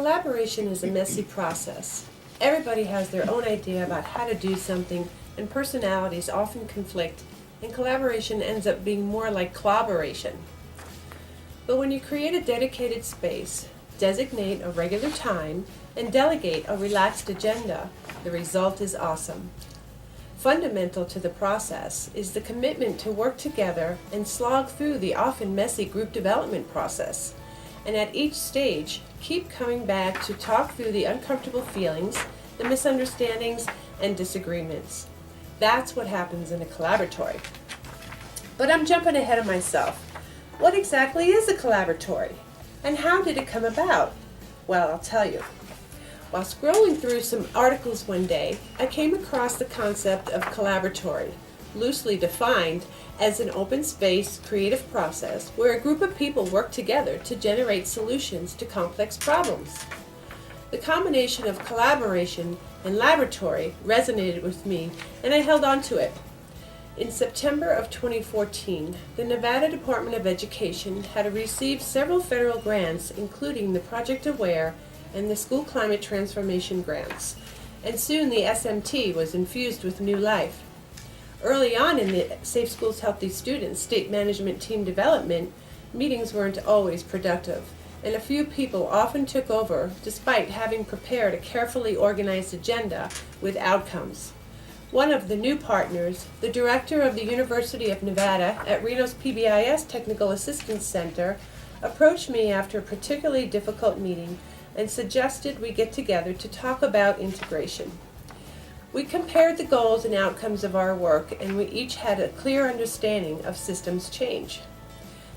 Collaboration is a messy process. Everybody has their own idea about how to do something, and personalities often conflict, and collaboration ends up being more like clobberation. But when you create a dedicated space, designate a regular time, and delegate a relaxed agenda, the result is awesome. Fundamental to the process is the commitment to work together and slog through the often messy group development process. And at each stage, keep coming back to talk through the uncomfortable feelings, the misunderstandings, and disagreements. That's what happens in a collaboratory. But I'm jumping ahead of myself. What exactly is a collaboratory? And how did it come about? Well, I'll tell you. While scrolling through some articles one day, I came across the concept of collaboratory, loosely defined as an open space creative process where a group of people work together to generate solutions to complex problems. The combination of collaboration and laboratory resonated with me, and I held on to it. In September of 2014, the Nevada Department of Education had received several federal grants, including the Project Aware and the School Climate Transformation grants, and soon the SMT was infused with new life. Early on in the Safe Schools Healthy Students state management team development, meetings weren't always productive, and a few people often took over despite having prepared a carefully organized agenda with outcomes. One of the new partners, the director of the University of Nevada at Reno's PBIS Technical Assistance Center, approached me after a particularly difficult meeting and suggested we get together to talk about integration. We compared the goals and outcomes of our work, and we each had a clear understanding of systems change.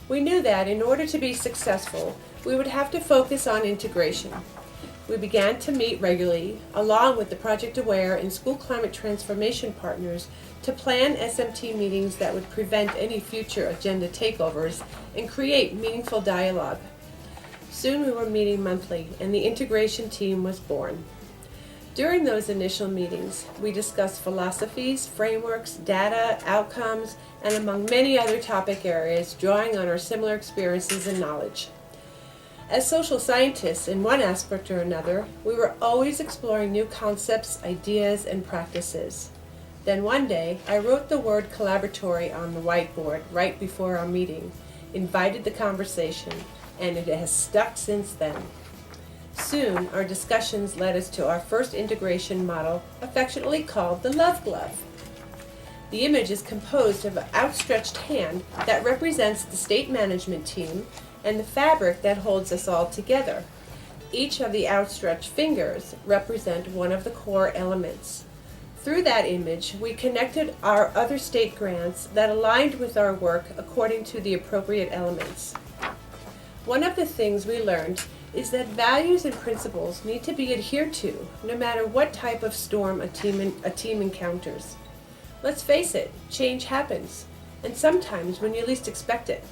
We knew that in order to be successful, we would have to focus on integration. We began to meet regularly, along with the Project Aware and School Climate Transformation partners, to plan SMT meetings that would prevent any future agenda takeovers and create meaningful dialogue. Soon we were meeting monthly, and the integration team was born. During those initial meetings, we discussed philosophies, frameworks, data, outcomes, and among many other topic areas, drawing on our similar experiences and knowledge. As social scientists, in one aspect or another, we were always exploring new concepts, ideas, and practices. Then one day, I wrote the word collaboratory on the whiteboard right before our meeting, invited the conversation, and it has stuck since then. Soon, our discussions led us to our first integration model, affectionately called the Love Glove. The image is composed of an outstretched hand that represents the state management team and the fabric that holds us all together. Each of the outstretched fingers represent one of the core elements. Through that image, we connected our other state grants that aligned with our work according to the appropriate elements. One of the things we learned is that values and principles need to be adhered to, no matter what type of storm a team encounters. Let's face it, change happens, and sometimes when you least expect it.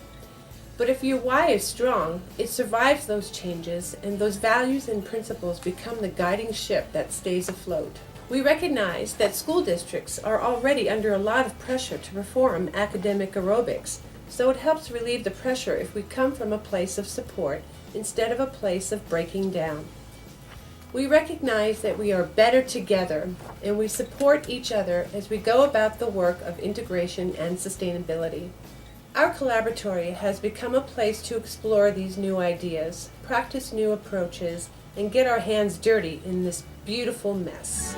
But if your why is strong, it survives those changes, and those values and principles become the guiding ship that stays afloat. We recognize that school districts are already under a lot of pressure to perform academic aerobics, so it helps relieve the pressure if we come from a place of support instead of a place of breaking down. We recognize that we are better together, and we support each other as we go about the work of integration and sustainability. Our collaboratory has become a place to explore these new ideas, practice new approaches, and get our hands dirty in this beautiful mess.